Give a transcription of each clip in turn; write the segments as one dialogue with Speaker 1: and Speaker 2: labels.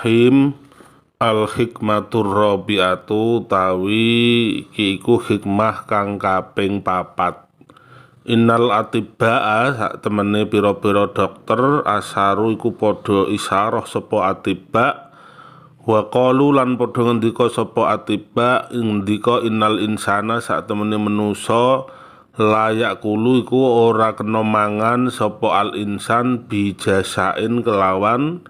Speaker 1: Bismillahirrahmanirrahim. Al-hikmatur rabi'atu tawi iki iku hikmah kang kaping 4. Innal atibba'a sak temene pira-pira dokter asaru iku padha isyarah sapa atibba wa qalu lan padha ngendika sapa atibba ngendika innal insana sak temene manusa layak kulu iku ora kena mangan sapa al insan bijasain kelawan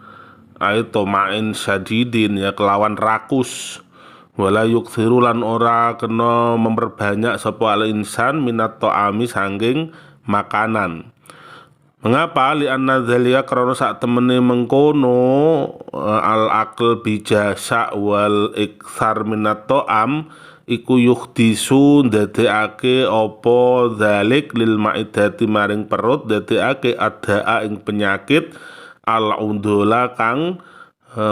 Speaker 1: tomain syadidin ya kelawan rakus wala yukthiru lan ora kena memperbanyak sapa al insan minat ta'ami sangking makanan. Mengapa? Li'anna dzalika karena sak temene mengkono al akl bijasa wal iktsar minat ta'am iku yuhdisu ndadekake apa dzalik lil maidati maring perut ndadekake adaa ing penyakit al-udula kang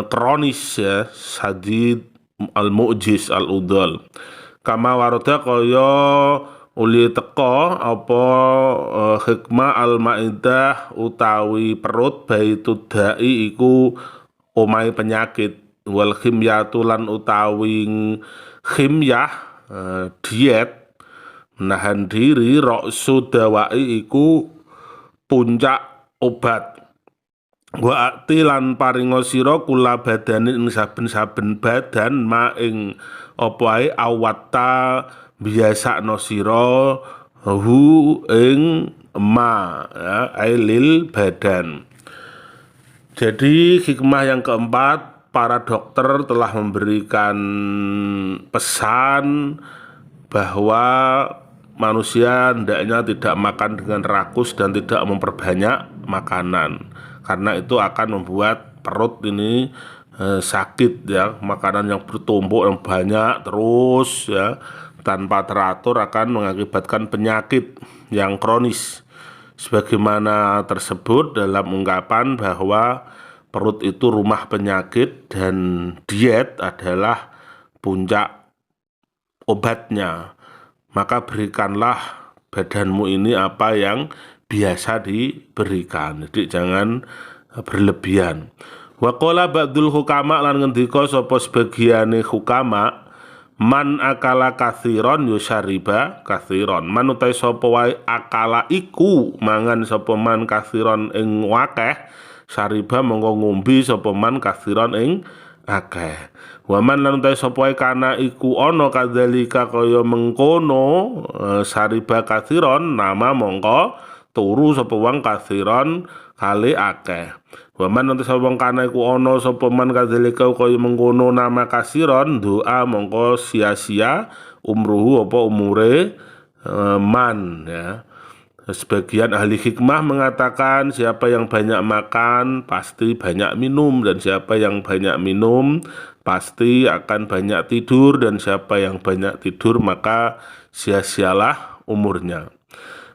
Speaker 1: kronis ya sadid al-mu'jiz al-udul kama warada kaya uli teko apa hikmah al-maidah utawi perut baitud dai iku omahe penyakit wal khimyatu lan utawi khimyah diet menahan diri ra'su dawai iku puncak obat wa akti lan paringa sira kula badane ing saben-saben badan ma ing apa ae awata biasakno sira hu ing ma ya ailil badan. Jadi hikmah yang keempat, para dokter telah memberikan pesan bahwa manusia hendaknya tidak makan dengan rakus dan tidak memperbanyak makanan karena itu akan membuat perut ini sakit ya. Makanan yang bertumpuk yang banyak terus ya tanpa teratur akan mengakibatkan penyakit yang kronis sebagaimana tersebut dalam ungkapan bahwa perut itu rumah penyakit dan diet adalah puncak obatnya. Maka berikanlah badanmu ini apa yang biasa diberikan. Jadi jangan berlebihan. Wa qala ba'dul hukama lan ngendika sapa sebagiane hukama man akala kathiron yusyariba kathiron. Man utai sapa wae akala iku mangan sapa man kathiron ing wakeh syariba mongko ngombe sapa man kathiron ing akeh. Waman lan utai sapa wae kana iku ana kadzalika kaya mengkono syariba kathiron nama mongko turu sapa wong kathiron kali akeh. Waman nanti sapa wong kana iku ana sapa man kadzalika kaya mengkono nama kasiron doa mongko sia-sia umruhu apa umure man ya. Sebagian ahli hikmah mengatakan siapa yang banyak makan pasti banyak minum dan siapa yang banyak minum pasti akan banyak tidur dan siapa yang banyak tidur maka sia-sialah umurnya.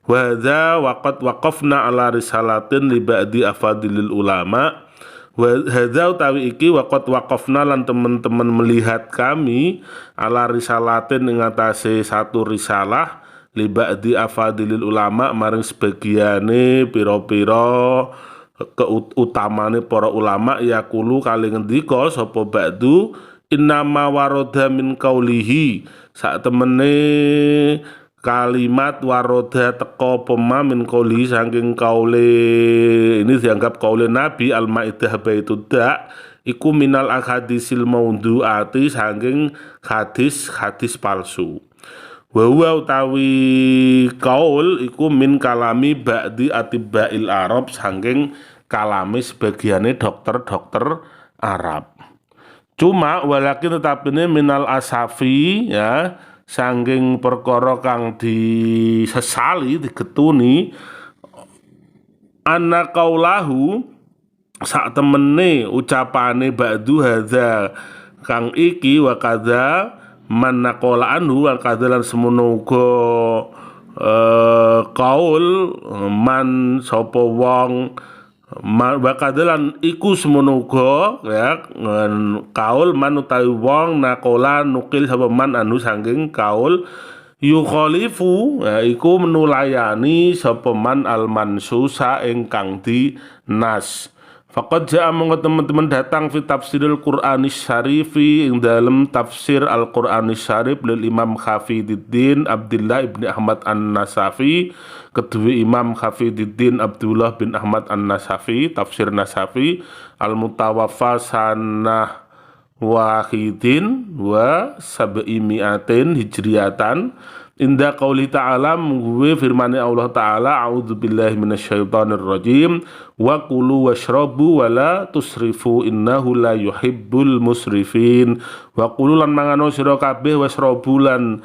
Speaker 1: Wa hadza waqad waqafna ala risalatin li ba'di afadilil ulama. Wa hadza utawi iki waqad waqafna lan teman-teman melihat kami ala risalatin ing atase satu risalah li ba'di afadilil ulama maring sebagiane pira-pira keutamane para ulama yaqulu kali ngendika sapa ba'du innama waroda min qaulihi sak temene kalimat waroda teko pema min qauli saking kaule ini dianggap kaule Nabi al-Maidah baitud da iku minal ahadisil maudhu'ati saking hadis palsu. Wa huwa utawi kaul iku min kalami ba'di atibbail Arab saking kalami sebagiane dokter-dokter Arab. Cuma walakin tetapine minal asafi ya sangking perkara kang disesali digetuni anna qaulahu sak temene ucapane ba'du hadza kang iki wa kadza man naqala anhu wa kadza lan semono uga qaul man sapa wong bakadalan iku semono uga ya kaul man utawi wong nakola nukil sapa man anu saking kaul yukhalifu ya, iku menulayani sapa man al mansusa ingkang di nas Faqad ja'a mongko teman-teman datang fi tafsiril Qur'anis Syarifi ing dalam tafsir Al-Qur'anis Syarif lil Imam Hafiduddin Abdullah ibni Ahmad An-Nasafi, kedua Imam Hafiduddin Abdullah bin Ahmad An-Nasafi, tafsir Nasafi al-mutawaffa sanah wahidin wa sab'imi'atin hijriyatan inda qauli ta'ala mengguwe firmane Allah Ta'ala a'udzubillahi minasyaitonir rajim wa kulu washrabu wa la tusrifu innahu la yuhibbul musrifin wa kulu lan mangano sira kabeh washrabu lan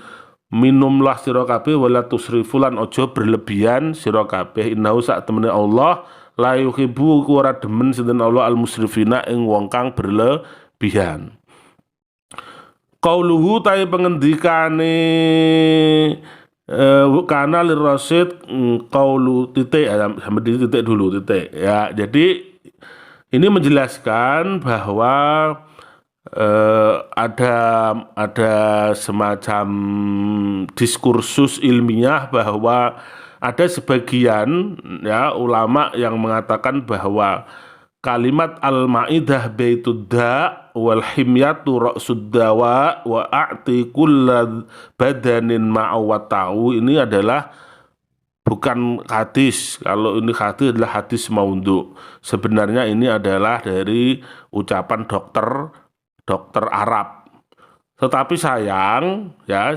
Speaker 1: minumlah sira kabeh wa la tusrifu lan aja berlebihan sira kabeh innahu sak temene Allah la yuhibbu ora demen sinten Allah al musrifina ing wong kang berlebihan. Qauluhu tai pengendikane kana lirasid qaulu titik sampai di titik dulu titik ya. Jadi ini menjelaskan bahwa ada semacam diskursus ilmiah bahwa ada sebagian ya ulama yang mengatakan bahwa kalimat al-ma'idah baitud da' wal himyatu ra'sud dawa wa a'ti kulla badanin ma'awatahu ini adalah bukan hadis. Kalau ini hadis adalah hadis maudhu. Sebenarnya ini adalah dari ucapan dokter Arab. Tetapi sayangnya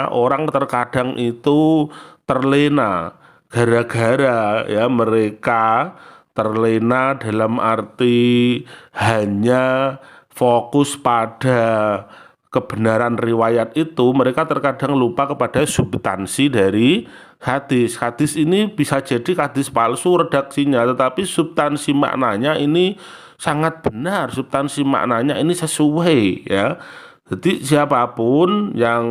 Speaker 1: orang terkadang itu terlena gara-gara ya mereka terlena dalam arti hanya fokus pada kebenaran riwayat itu, mereka terkadang lupa kepada substansi dari hadis. Hadis ini bisa jadi hadis palsu redaksinya, tetapi substansi maknanya ini sangat benar, substansi maknanya ini sesuai ya. Jadi siapapun yang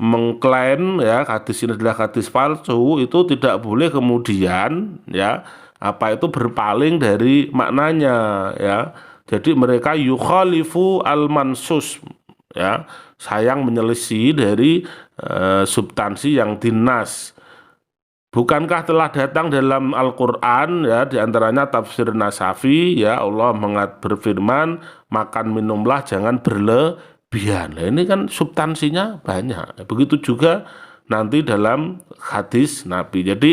Speaker 1: mengklaim ya hadis ini adalah hadis palsu itu tidak boleh kemudian ya berpaling dari maknanya ya. Jadi mereka yukhalifu al-mansus ya, sayang menyelisih dari substansi yang dinas. Bukankah telah datang dalam Al-Qur'an ya diantaranya tafsir Nasafi ya Allah berfirman makan minumlah jangan berlebihan. Nah, ini kan substansinya banyak. Begitu juga nanti dalam hadis Nabi. Jadi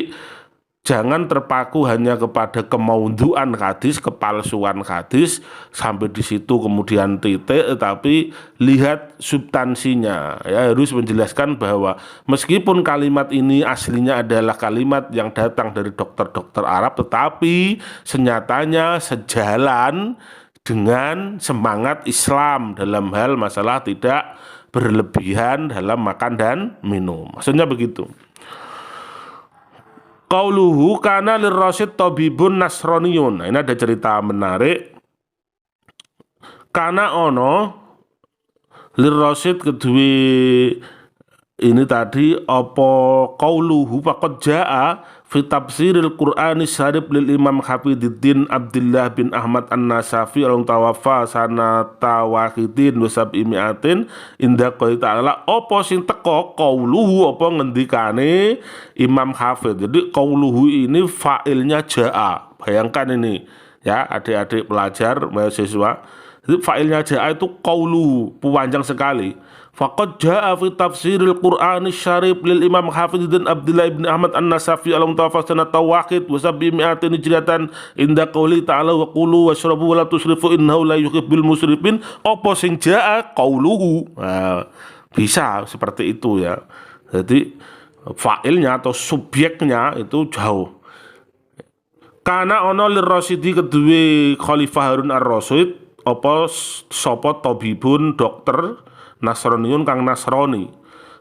Speaker 1: jangan terpaku hanya kepada kemaudhu'an hadis, kepalsuan hadis, sampai di situ kemudian titik, tetapi lihat substansinya. Ya, harus menjelaskan bahwa meskipun kalimat ini aslinya adalah kalimat yang datang dari dokter-dokter Arab, tetapi senyatanya sejalan dengan semangat Islam dalam hal masalah tidak berlebihan dalam makan dan minum. Maksudnya begitu. Qauluhu kana lirrasyid tabibun nasroniyun. Nah, ini ada cerita menarik. Kana ono lirrasyid kedua ini tadi apa qauluhu faqad jaa fi tafsiril Qur'anis Syarif lil Imam Hafiduddin Abdullah bin Ahmad An-Nasafi al-Tawaffa sanata wahidin wa sab'imi'atin inda qouli ta'ala apa sing teko qauluhu apa ngendikane Imam Hafid. Jadi qauluhu ini fa'ilnya jaa. Bayangkan ini ya adik-adik pelajar mahasiswa. Jadi fa'ilnya jaa itu qauluhu, panjang sekali. Faqad jaa fi tafsiril Qur'anis Syarif lil Imam Hafiduddin Abdullah ibn Ahmad An-Nasafi al-Mutawaffa sanata wahid wa sab'imi'atin hijratan inda qouli ta'ala wa kulu washrabu wa la tusrifu innahu la yuhibbul musrifin. Apa sing jaa qauluhu. Nah, bisa seperti itu ya. Jadi fa'ilnya atau subjeknya itu jauh. Kana ono lirrasyidi kedua Khalifah Harun ar-Rasyid apa sapa tabibun dokter Nasroniyun kang Nasrani,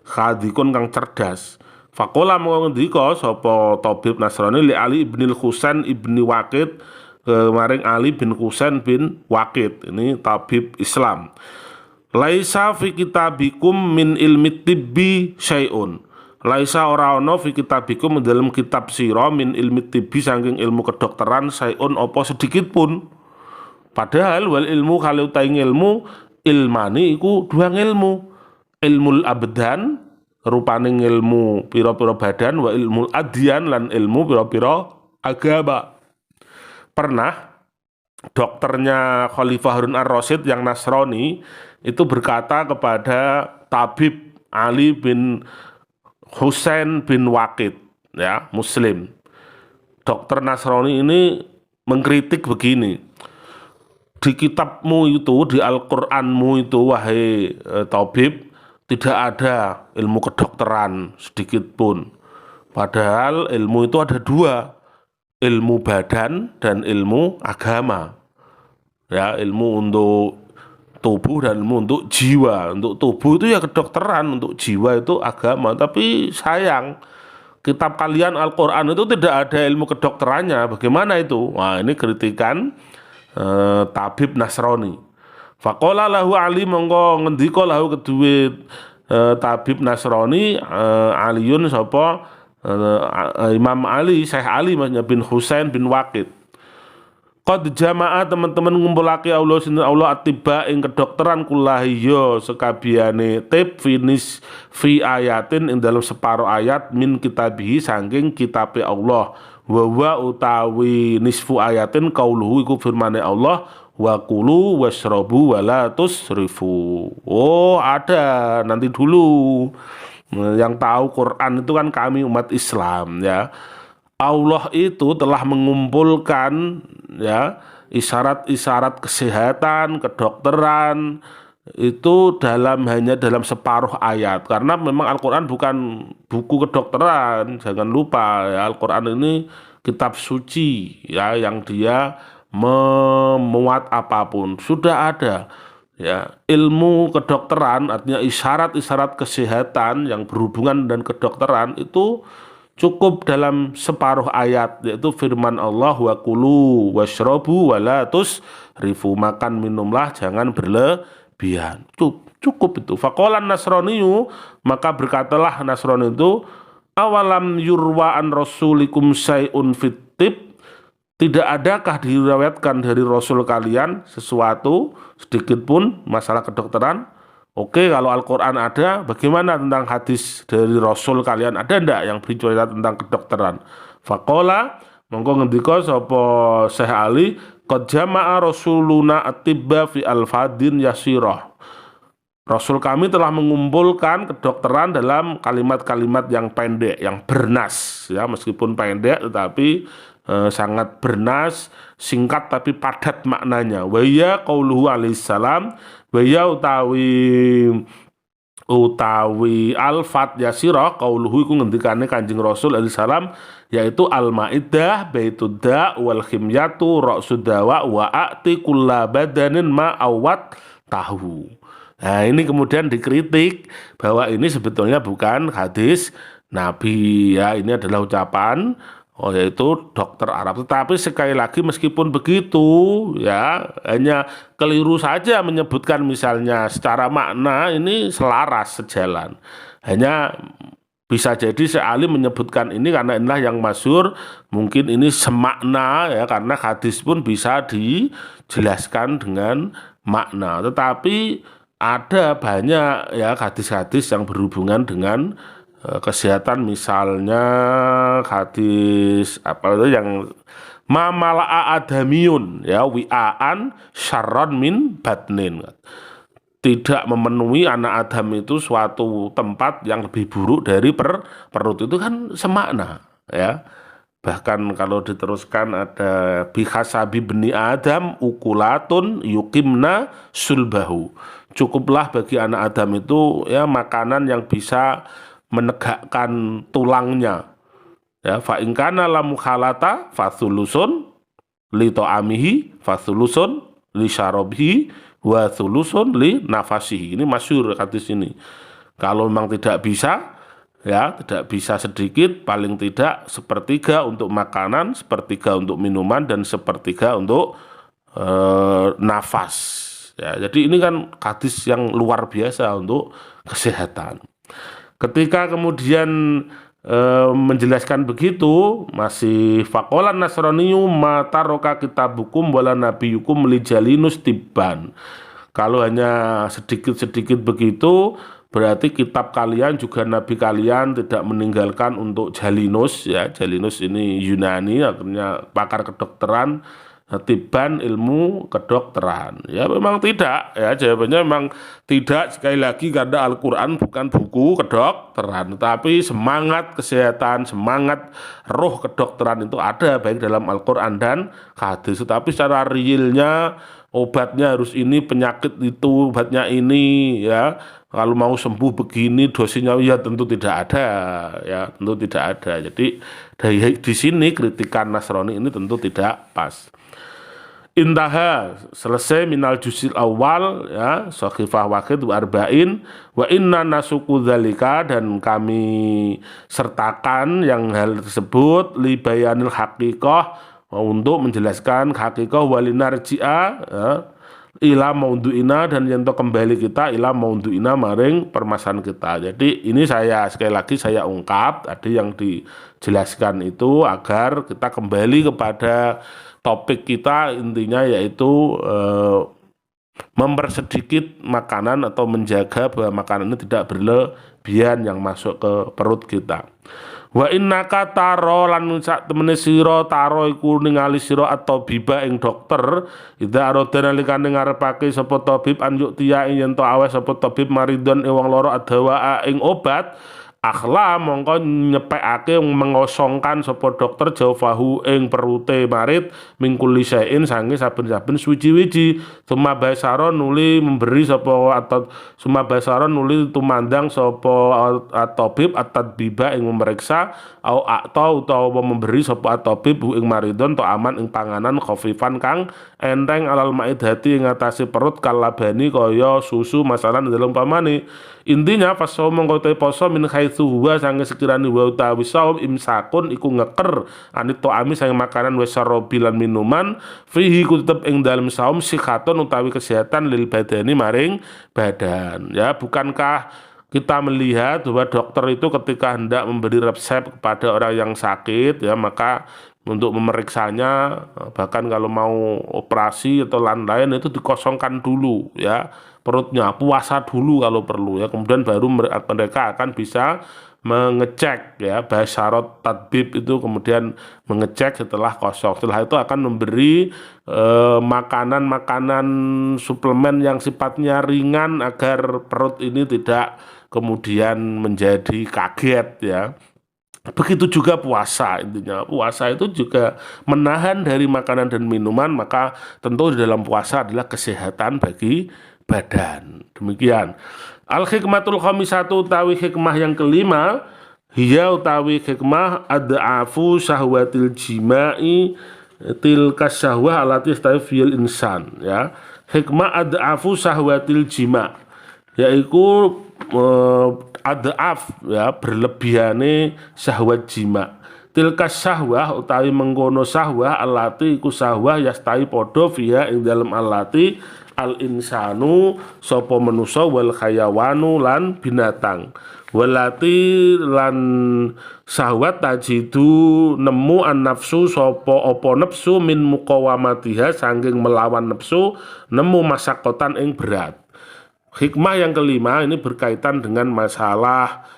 Speaker 1: khadikun kang cerdas. Faqala mongko ngendika sapa tabib Nasrani li Ali ibnil Husain ibni Waqid maring Ali bin Husain bin Waqid. Ini tabib Islam. Laisa fi kitabikum min ilmi tibbi syai'un. Laisa ora ana fi kitabikum dalam kitab sira min ilmi tibbi saking ilmu kedokteran syai'un apa sedikit pun. Padahal wal ilmu kalau taing ilmu ilmani iku dua ilmu, ilmul abdan rupane ilmu pira-pira badan wa ilmul adyan lan ilmu pira-pira agama. Pernah dokternya Khalifah Harun ar-Rasyid yang Nasrani itu berkata kepada tabib Ali bin Husain bin Waqid, ya, Muslim. Dokter Nasrani ini mengkritik begini, di kitabmu itu, di Al-Qur'anmu itu, wahai tabib, tidak ada ilmu kedokteran sedikit pun. Padahal ilmu itu ada dua, ilmu badan dan ilmu agama. Ya, ilmu untuk tubuh dan ilmu untuk jiwa. Untuk tubuh itu ya kedokteran, untuk jiwa itu agama. Tapi sayang, kitab kalian Al-Quran itu tidak ada ilmu kedokterannya. Bagaimana itu? Wah, ini kritikan tabib Nasrani. Faqala lahu Ali, mongko ngendika lahu kedue tabib Nasrani, Aliun sapa Imam Ali, Syekh Ali bin Husain bin Waqid. Qad jamaah, teman-teman ngumpulake Allah sinten Allah atiba ing kedokteran kulahiyo sekabiane tip finis fi ayatin ing dalam separo ayat min kitabihi saking kitabe Allah, wa utawi nisfu ayatin qauluhu iku firmane Allah, wa kulu washrabu wala tusrifu. Oh, ada, nanti dulu. Yang tahu Quran itu kan kami umat Islam, ya. Allah itu telah mengumpulkan, ya, isyarat-isyarat kesehatan, kedokteran itu hanya dalam separuh ayat, karena memang Al-Quran bukan buku kedokteran, jangan lupa, ya. Al-Quran ini kitab suci, ya, yang dia memuat apapun sudah ada, ya. Ilmu kedokteran artinya isyarat-isyarat kesehatan yang berhubungan dan kedokteran itu cukup dalam separuh ayat, yaitu firman Allah, wa kulu washrabu wala tusrifu, makan minumlah jangan berlebihan. Cukup itu. Faqalan Nasraniyu, maka berkatalah Nasrani itu, awalam yurwa an rasulikum sayun fitib, tidak adakah diriwayatkan dari Rasul kalian sesuatu sedikit pun masalah kedokteran? Oke, kalau Al-Quran ada, bagaimana tentang hadis dari Rasul kalian? Ada ndak yang bercerita tentang kedokteran? Faqala, mongko ngendika sapa Syekh Ali, qad jama'a rasuluna atibba fi al-fadin yasirah. Rasul kami telah mengumpulkan kedokteran dalam kalimat-kalimat yang pendek, yang bernas, ya, meskipun pendek tetapi sangat bernas, singkat tapi padat maknanya. Wa ya qauluhu alaihissalam, wa ya utawi al-fat yasirah qauluhu iku ngendikane Kanjeng Rasul alaihissalam, yaitu al-maidah baitud da wal khimyatu ra'sud dawa wa a'ti kulla badanin ma awat tahu. Nah, ini kemudian dikritik bahwa ini sebetulnya bukan hadis Nabi, ya, ini adalah ucapan yaitu dokter Arab. Tetapi sekali lagi meskipun begitu, ya, hanya keliru saja menyebutkan misalnya secara makna ini selaras sejalan. Hanya bisa jadi Syekh Ali menyebutkan ini karena inilah yang masyhur, mungkin ini semakna, ya, karena hadis pun bisa dijelaskan dengan makna. Tetapi ada banyak, ya, hadis-hadis yang berhubungan dengan kesehatan, misalnya hadis apa itu yang mamala'a adamiyun, ya, wi'aan syarron min batnin, tidak memenuhi anak Adam itu suatu tempat yang lebih buruk dari perut, itu kan semakna, ya. Bahkan kalau diteruskan ada bihasabi bni Adam ukulatun yukimna sulbahu, cukuplah bagi anak Adam itu, ya, makanan yang bisa menegakkan tulangnya, ya. Fa in kana la mukhalata fathulusun li ta'amihi fathulusun li syarabihi wa thulusun li nafasihi. Ini masyhur hadis ini. Kalau memang tidak bisa, ya, tidak bisa sedikit, paling tidak sepertiga untuk makanan, sepertiga untuk minuman, dan sepertiga untuk nafas, ya. Jadi ini kan hadis yang luar biasa untuk kesehatan. Ketika kemudian menjelaskan begitu, masih faqalan Nasraniyu mataroka kitabukum wala nabiyukum lijalinus tibban. Kalau hanya sedikit-sedikit begitu, berarti kitab kalian juga nabi kalian tidak meninggalkan untuk Jalinus, ya. Jalinus ini Yunani, artinya pakar kedokteran, tiban ilmu kedokteran. Ya memang tidak, ya jawabannya memang tidak, sekali lagi karena Al-Quran bukan buku kedokteran, tapi semangat kesehatan, semangat roh kedokteran itu ada baik dalam Al-Quran dan hadis. Tapi secara realnya obatnya harus ini, penyakit itu obatnya ini, ya kalau mau sembuh begini dosisnya, ya tentu tidak ada, ya tentu tidak ada. Jadi di sini kritikan Nasrani ini tentu tidak pas. Intaha, selesai minal juzil awal, ya Sakhifah Waqid wa arba'in wa inna nasuku dzalika, dan kami sertakan yang hal tersebut li bayanil haqiqah, untuk menjelaskan hakikah, walinarji'a, ya, ila maudhu'ina, dan yanto kembali kita ila maudhu'ina maring permasalahan kita. Jadi ini sekali lagi saya ungkap tadi yang dijelaskan itu agar kita kembali kepada topik kita, intinya yaitu mempersedikit makanan atau menjaga bahwa makanan ini tidak berlebihan yang masuk ke perut kita. Wa innaka taro, lan sak temene sira taro iku ningali sira atau biba ing dokter, ida aroda nalikane ngarepake sapa tabib anjuk tiya yen to awes sapa tabib maridon wong loro adawa ing obat, akhla mongko nyepekake mengosongkan sapa dokter jaufahu ing perute marid mingkuli sain sange saben-saben suci-wiji, summa basara nuli memberi sapa atau summa basara nuli tumandang sapa tabib at-tadbiba ing memeriksa atau utawa memberi sapa tabib ing maridon to aman ing panganan khafifan kang enteng alal maidati ing atase perut kalabani kaya susu masalan dalam pamane. Intinya faso mengkote poso min haitsu huwa sange sekirane wa utawi saum imsakun iku ngeker anit to'ami sange makanan wasarobi lan minuman fihi ku tetep ing dalem saum sikhaton utawi kesehatan lil badani maring badan. Ya bukankah kita melihat bahwa dokter itu ketika hendak memberi resep kepada orang yang sakit, ya maka untuk memeriksanya, bahkan kalau mau operasi atau lain-lain itu dikosongkan dulu, ya perutnya, puasa dulu kalau perlu, ya kemudian baru mereka akan bisa mengecek, ya basyarat tadbib itu kemudian mengecek setelah kosong. Setelah itu akan memberi makanan-makanan suplemen yang sifatnya ringan agar perut ini tidak kemudian menjadi kaget, ya. Begitu juga puasa, intinya puasa itu juga menahan dari makanan dan minuman, maka tentu di dalam puasa adalah kesehatan bagi badan. Demikian. Al-hikmatul khamisatu utawi hikmah yang kelima, hiya utawi hikmah ad'afu syahwatil jima'i tilka syahwah alati fil insan, ya. Hikmah ad'afu syahwatil jima', yaitu ad'af, ya berlebihane syahwat jima. Tilka syahwah utawi mengkono syahwah alati iku syahwah yastai podo fiha ing dalem alati al insanu sapa manusa wal khayawanu lan binatang. Walati lan syahwat tajidu nemu an nafsu sapa apa nafsu min muqawamatiha sanging melawan nafsu nemu masakotan ing berat. Hikmah yang kelima ini berkaitan dengan masalah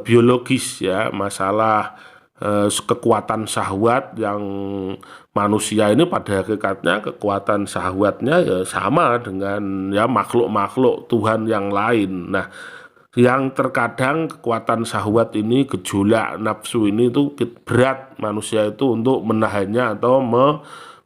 Speaker 1: biologis, ya, masalah kekuatan syahwat yang manusia ini pada hakikatnya kekuatan syahwatnya ya sama dengan ya makhluk-makhluk Tuhan yang lain. Nah, yang terkadang kekuatan syahwat ini, gejolak nafsu ini itu berat manusia itu untuk menahannya atau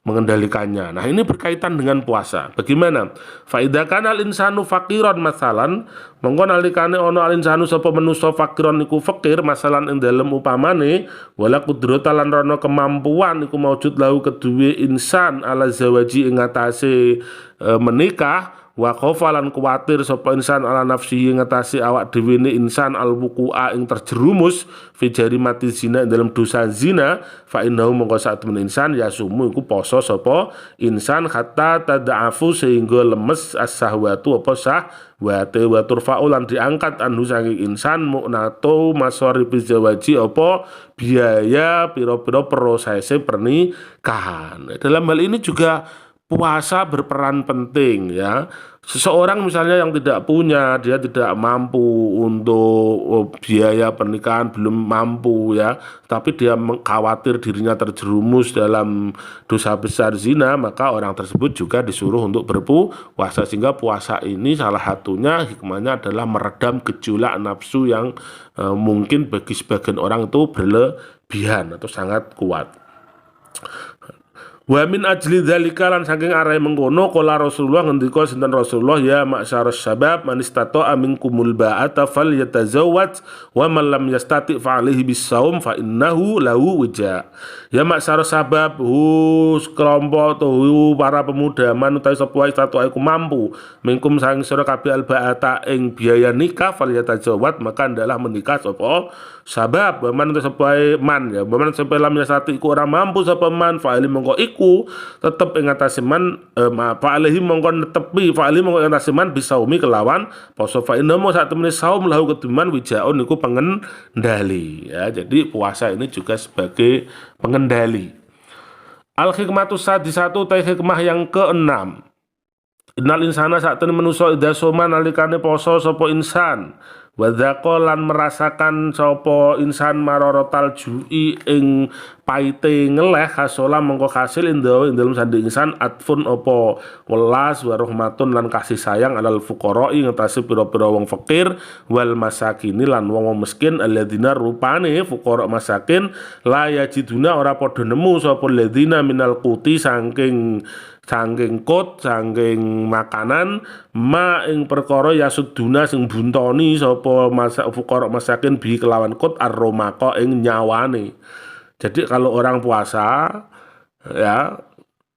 Speaker 1: mengendalikannya. Nah, ini berkaitan dengan puasa. Bagaimana? Fa idza kana al insanu faqiran masalan, mongko nalikane ana al insanu sapa manusa faqiran iku fakir masalan ing dalem upamane wala qudrata lan rono kemampuan iku maujud lahu keduwe insan ala zawaji ing atase menikah, wa khofalan kuwatir sapa insan ala nafsihi ngatasi awak dhewe ne insan al wuqua ing terjerumus fi jarimati zina dalam dosa zina, fa innahu mongko sak temen insan yasumu iku poso sapa insan hatta tada'afu sehingga lemes as-sahwatu apa sahwate wa turfa'u lan diangkat anhu saking insan mu'nato masarifi zawaji apa biaya pira-pira prosese pernikahan. Dalam hal ini juga puasa berperan penting, ya. Seseorang misalnya yang tidak punya, dia tidak mampu untuk biaya pernikahan, belum mampu ya, tapi dia khawatir dirinya terjerumus dalam dosa besar zina, maka orang tersebut juga disuruh untuk berpuasa. Sehingga puasa ini salah satunya hikmahnya adalah meredam gejolak nafsu yang mungkin bagi sebagian orang itu berlebihan atau sangat kuat. Wa min ajli dzalika lan saking arahe mengkono kala Rasulullah ngendika sinten Rasulullah ya ma'syarus syabab man istata'a minkumul ba'ata falyatazawwaj wa man lam yastati' fa alaihi bissaum fa innahu lahu wija. Ya ma'syarus syabab kelompok tuh para pemuda man utawi sapa wae istata'a iku mampu mingkum saking sira kabeh al ba'ata ing biaya nikah falyatazawwaj maka hendaklah menikah sapa sabab man sapa wae man ya man sampai lam yastati' iku ora mampu sapa man fa alaihi mongko iku tetep ing atase man fa alaihi mongko netepi fa alaihi mongko ing atase man bisaumi kelawan poso fa innamu sak temene saum lahu keduman wijaun niku pengendali ya. Jadi puasa ini juga sebagai pengendali. Al hikmatu sadisatu ta hikmah yang keenam. Innal insana sak temene manusa idza soma nalikane poso sapa insan wadzaqa lan merasakan sapa insan marorotal jui ing paite ngeleh hasola mengko hasil indalem sandi insan atfun apa welas wa rahmatun lan kasih sayang alal fuqara ing ngatasi pira-pira wong fakir wal masakini lan wong miskin alladzina rupane fuqara masakin la yajiduna ora padha nemu sapa alladzina minal quti saking kot saking makanan ma ing perkara yasuduna sing buntoni sapa fuqara masakin bi kelawan kot arromaka ing nyawane. Jadi kalau orang puasa ya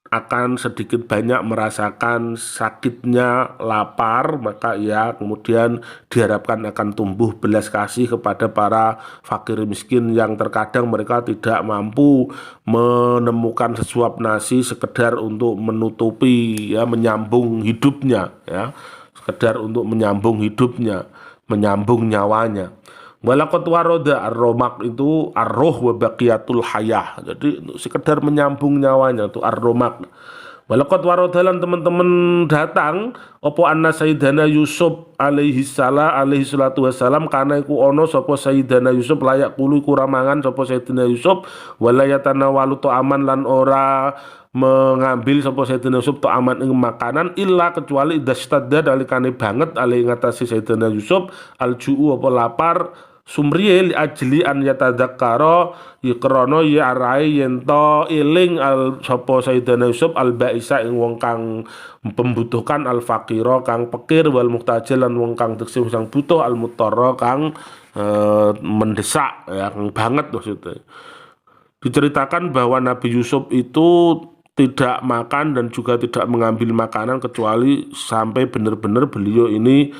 Speaker 1: akan sedikit banyak merasakan sakitnya lapar, maka ya kemudian diharapkan akan tumbuh belas kasih kepada para fakir miskin yang terkadang mereka tidak mampu menemukan sesuap nasi sekedar untuk menutupi ya menyambung hidupnya ya, sekedar untuk menyambung hidupnya, menyambung nyawanya. Walaqad waroda ar-romak itu ar-roh wa baqiyatul hayah. Jadi sekedar menyambung nyawanya itu ar-romak. Walaqad waroda lan teman-teman datang apa anna Sayyidana Yusuf alaihi salatu wassalam kana iku ono sapa Sayyidana Yusuf layak kulu iku ramangan sapa Sayyidina Yusuf walayatana walu aman lan ora mengambil sapa Sayyidina Yusuf aman ing makanan illa kecuali idastadda dalikane banget ali ngatasi Sayyidina Yusuf aljuu apa lapar sumriye li ajli an yatadzakkara ikrana ya arai yento eling al sapa Sayyidina Yusuf al baisa ing wong kang pembutuhkan al faqira kang pikir wal muhtajil lan wong kang tekse sang butuh al mutarra kang mendesak ya kang banget maksudnya. Diceritakan bahwa Nabi Yusuf itu tidak makan dan juga tidak mengambil makanan kecuali sampai benar-benar beliau ini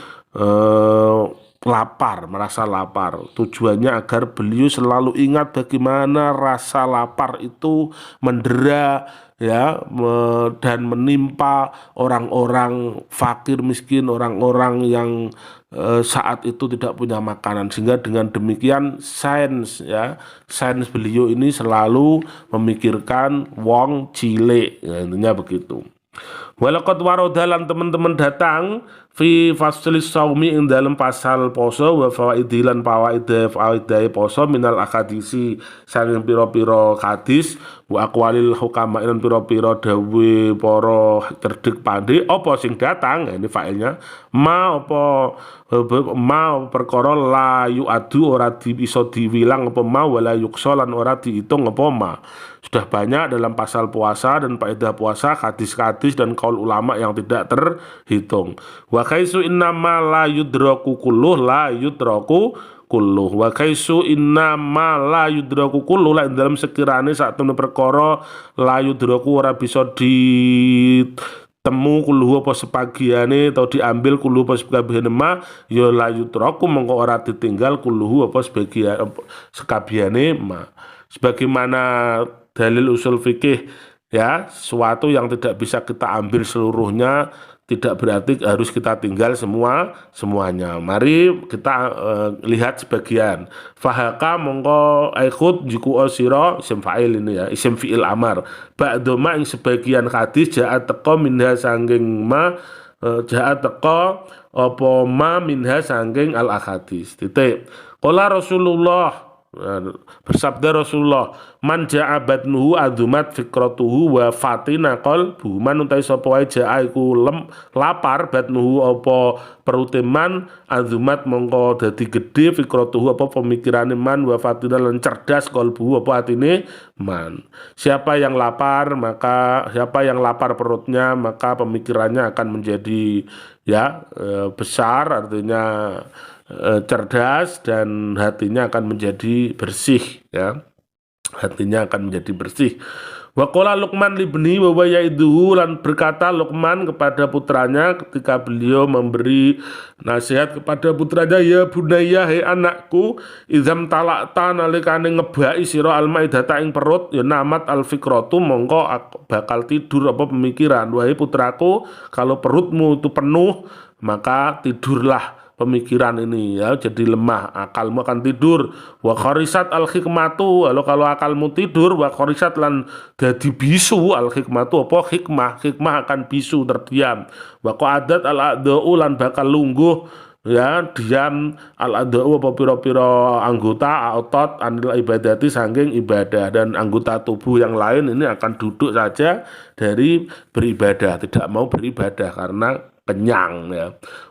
Speaker 1: lapar, merasa lapar. Tujuannya agar beliau selalu ingat bagaimana rasa lapar itu mendera ya dan menimpa orang-orang fakir miskin, orang-orang yang saat itu tidak punya makanan, sehingga dengan demikian sains beliau ini selalu memikirkan wong cilik ya, intinya begitu. Walaqad warodalan teman-teman datang fi faslis saumi ing dalam pasal poso wa fawaidi lan fawaidai poso minal akadisi saking pira-pira hadis wa aqwalil hukama lan pira-pira dawe para cerdik pandai apa sing datang ini failnya ma perkara la yu'adu ora bisa diwilang apa ma wala yuksa lan ora dihitung apa ma. Sudah banyak dalam pasal puasa dan faedah puasa hadis-hadis dan kaul ulama yang tidak terhitung. Wa kaisu innama la yudraku kulluh la yudraku kulluh wa kaisu innama la yudraku kulluh la dalam sekirane sak temene perkara la yudraku ora bisa temu kuluh apa sebagiane atau diambil kuluh apa sebagiane ma ya la yudraku mengko ora ditinggal kuluh apa sebagian sekabiane ma. Sebagaimana dalil usul fikih ya, sesuatu yang tidak bisa kita ambil seluruhnya tidak berarti harus kita tinggal semuanya. Mari kita lihat sebagian. Fahaka mongko aikut jiku osiro isim fa'il ini ya, isim fi'il amar. Ba'doma ing sebagian hadis ja'a teko minha sangking ma ja'a teka apa ma minha sangking al ahadis titik. Qala Rasulullah, bersabda Rasulullah, man ja'a batnuhu azumat fikratuhu wa fatina qalbuhu, man utai sapa wae ja'a iku lapar batnuhu apa perute man azumat mongko dadi gedhe fikratuhu apa pemikirane man wa fatina lan cerdas qalbuhu apa atine man. Siapa yang lapar perutnya maka pemikirannya akan menjadi besar, artinya cerdas, dan hatinya akan menjadi bersih, hatinya akan menjadi bersih. Wa qala Luqman libni wa yaiduhu, lan berkata Luqman kepada putranya ketika beliau memberi nasihat kepada putranya, ya bunayya, hei anakku, idzam talakta nalikane ngebaki sira al-maidata ing perut, ya namat al-fikratu mongko bakal tidur apa pemikiran. Wahai putraku, kalau perutmu itu penuh maka tidurlah pemikiran ini, jadi lemah, akalmu akan tidur. Wa kharisat al hikmatu, kalau akalmu tidur, wa kharisat lan dadi bisu al hikmatu apa hikmah akan bisu terdiam. Wa qa'adat al a'da'u lan bakal lungguh diam al a'da'u apa pira-pira anggota otot anil ibadati saking ibadah, dan anggota tubuh yang lain ini akan duduk saja dari beribadah, tidak mau beribadah karena kenyang.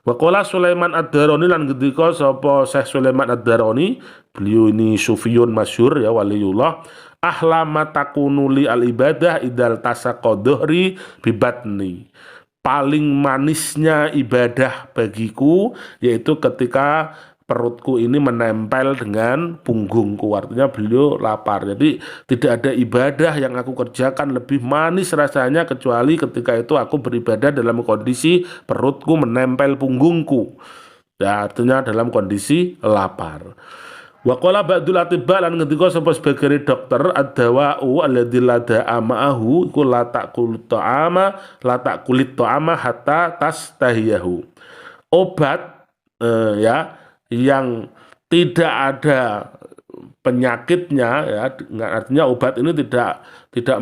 Speaker 1: Wa qala Sulaiman Ad-Darani, lan ngendika sapa Syekh Sulaiman Ad-Darani, beliau ini sufiyun masyhur waliullah, ahlama takunu li al ibadah idal tasaqadhri bibatni, paling manisnya ibadah bagiku yaitu ketika perutku ini menempel dengan punggungku, artinya beliau lapar. Jadi tidak ada ibadah yang aku kerjakan lebih manis rasanya kecuali ketika itu aku beribadah dalam kondisi perutku menempel punggungku, artinya dalam kondisi lapar. Wa qala ba'dul atibba, lan ngendika sapa sebagian dokter, ad-dawa'u alladzi la da'a ma'ahu iku la ta'kulit ta'ama hatta tastahiyahu, obat yang tidak ada penyakitnya, artinya obat ini tidak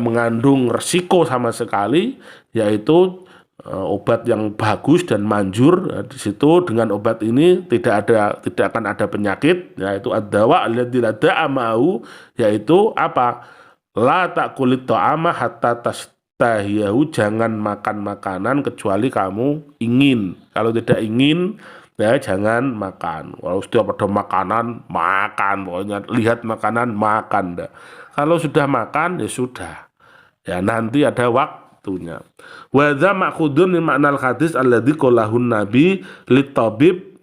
Speaker 1: mengandung resiko sama sekali, yaitu obat yang bagus dan manjur. Di situ dengan obat ini tidak akan ada penyakit, yaitu ad-dawa alladzi la da'a ma'ahu, yaitu apa? La ta'kulit ta'ama hatta tastahiyahu, jangan makan makanan kecuali kamu ingin. Kalau tidak ingin, jangan makan. Kalau sudah pada makanan, makan. Pokoknya lihat makanan, makan. Kalau sudah makan, ya sudah. Nanti ada waktunya. Wa dza ma'khudun min ma'nal hadis alladzi qalahun nabi litabib,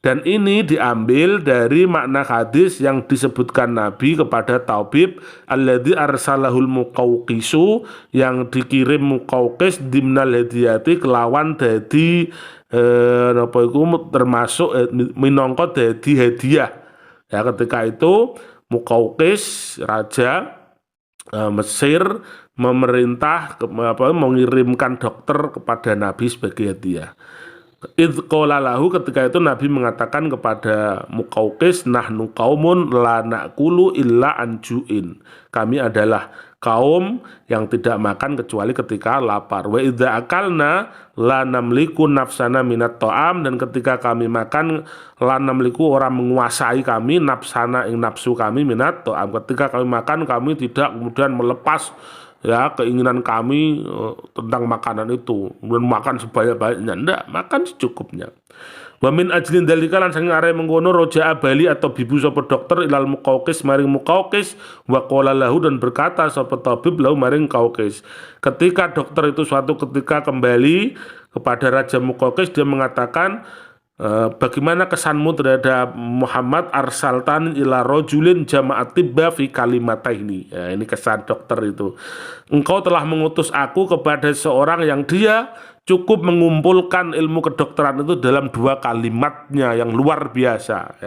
Speaker 1: dan ini diambil dari makna hadis yang disebutkan Nabi kepada tabib, alladzi arsalahul muqawqisu, yang dikirim Muqawqis dimnal hadiyati kelawan dadi termasuk minangka dadi hadiah. Ketika itu Muqawqis raja Mesir memerintah mengirimkan dokter kepada Nabi sebagai hadiah. Idz qala lahu, ketika itu Nabi mengatakan kepada Muqawqis, nahnu qaumun la na'kulu illa anjuin, kami adalah kaum yang tidak makan kecuali ketika lapar. Wa idza akalna la namliku nafsana minat ta'am, dan ketika kami makan la namliku, orang menguasai kami, nafsana ing nafsu kami minat ta'am, ketika kami makan kami tidak kemudian melepas keinginan kami tentang makanan itu, kemudian makan sebanyak-banyaknya, enggak, makan secukupnya. Wa min ajlin dalika, lan saking arep mengkono roja'a bali atau bibu sapa dokter ilal Muqawqis maring Muqawqis, wa qala lahu, dan berkata sapa tabib lahu maring Muqawqis. Ketika dokter itu suatu ketika kembali kepada Raja Muqawqis, dia mengatakan, bagaimana kesanmu terhadap Muhammad? Arsaltan ila rojulin jama'at tibba fi kalimataini. Ini kesan dokter itu. Engkau telah mengutus aku kepada seorang yang dia cukup mengumpulkan ilmu kedokteran itu dalam 2 kalimatnya yang luar biasa.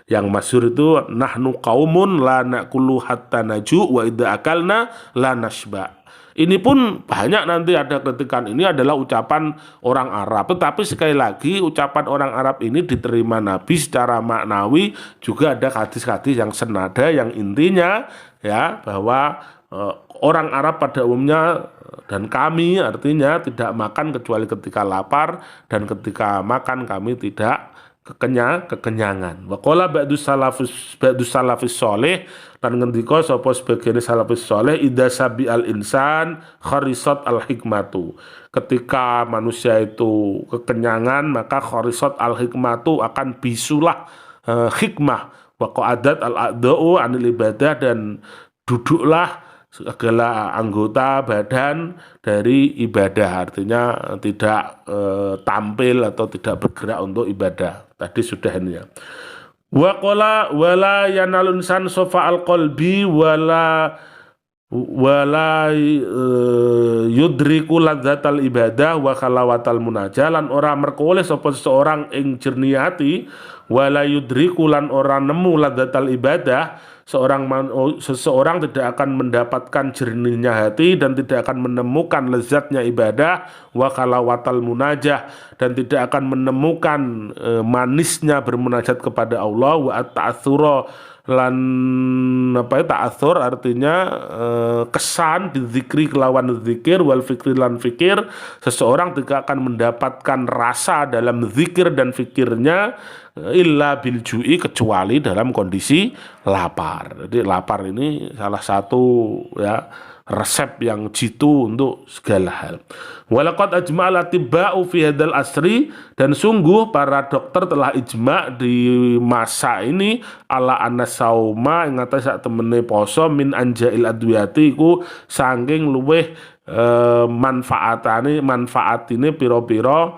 Speaker 1: Yang masyhur itu, nahnu qaumun la na'kulu hatta naju wa idza akalna la nashba. Ini pun banyak nanti ada kritikan, ini adalah ucapan orang Arab. Tetapi sekali lagi ucapan orang Arab ini diterima Nabi secara maknawi. Juga ada hadis-hadis yang senada yang intinya bahwa orang Arab pada umumnya dan kami artinya tidak makan kecuali ketika lapar, dan ketika makan kami tidak kekenyangan. Wa qala ba'du salafis sholih, lan ngendika sapa sebagian salafis sholih, idza sabi al insan kharisat al hikmatu. Ketika manusia itu kekenyangan maka kharisat al hikmatu, akan bisulah hikmah. Wa qa'adat al a'da'u anil ibadah, dan duduklah segala anggota badan dari ibadah, artinya tidak tampil atau tidak bergerak untuk ibadah. Tadi sudah ini ya. Wa qala wala yanalun san sofa al qalbi wala yudriku ladzatal ibadah wa khalawatal munajalan, ora merkoleh sapa seseorang ing jernih ati, wala yudriku lan ora nemu ladzatal ibadah, seseorang tidak akan mendapatkan jernihnya hati dan tidak akan menemukan lezatnya ibadah, wa khalawatal munajah, dan tidak akan menemukan manisnya bermunajat kepada Allah, wa at-ta'atsura lan ta'atsur artinya kesan di zikri kelawan zikir, wal fikri lan fikir, seseorang tidak akan mendapatkan rasa dalam zikir dan fikirnya illa bil ju'i, kecuali dalam kondisi lapar. Jadi lapar ini salah satu ya resep yang jitu untuk segala hal. Walaqad ajma'al atibba'u fi hadzal asri, dan sungguh para dokter telah ijma' di masa ini ala anna sauma ing atas sak temene poso min anja'il adwiyati iku saking luweh manfaatine pira-pira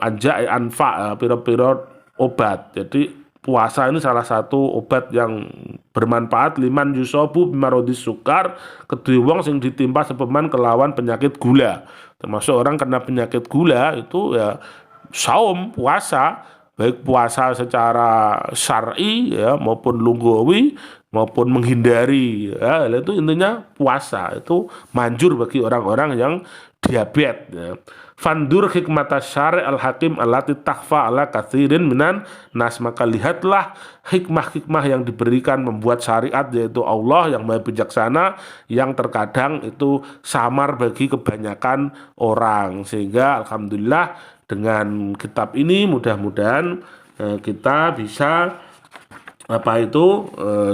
Speaker 1: anja'i anfa, pira-pira obat. Jadi puasa ini salah satu obat yang bermanfaat liman yusobu bimarodis sukar, kedua wong sing ditimpa sepeman kelawan penyakit gula. Termasuk orang kena penyakit gula itu ya saum, puasa, baik puasa secara syar'i ya maupun lughawi maupun menghindari ya, itu intinya puasa itu manjur bagi orang-orang yang diabetes ya. Fandur hikmata syari' al-hakim allati takhfa ala katsirin minan nas, maka lihatlah hikmah-hikmah yang diberikan membuat syariat, yaitu Allah yang Maha Bijaksana, yang terkadang itu samar bagi kebanyakan orang. Sehingga alhamdulillah dengan kitab ini mudah-mudahan kita bisa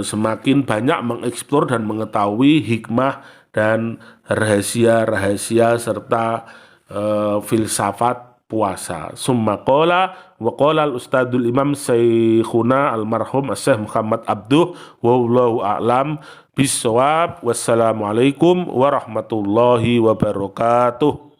Speaker 1: semakin banyak mengeksplor dan mengetahui hikmah dan rahasia-rahasia serta filsafat puasa. Summa qala wa qala al-ustadzul imam syekhuna almarhum Syekh Muhammad Abduh, wallahu a'lam bissawab. Wassalamualaikum warahmatullahi wabarakatuh.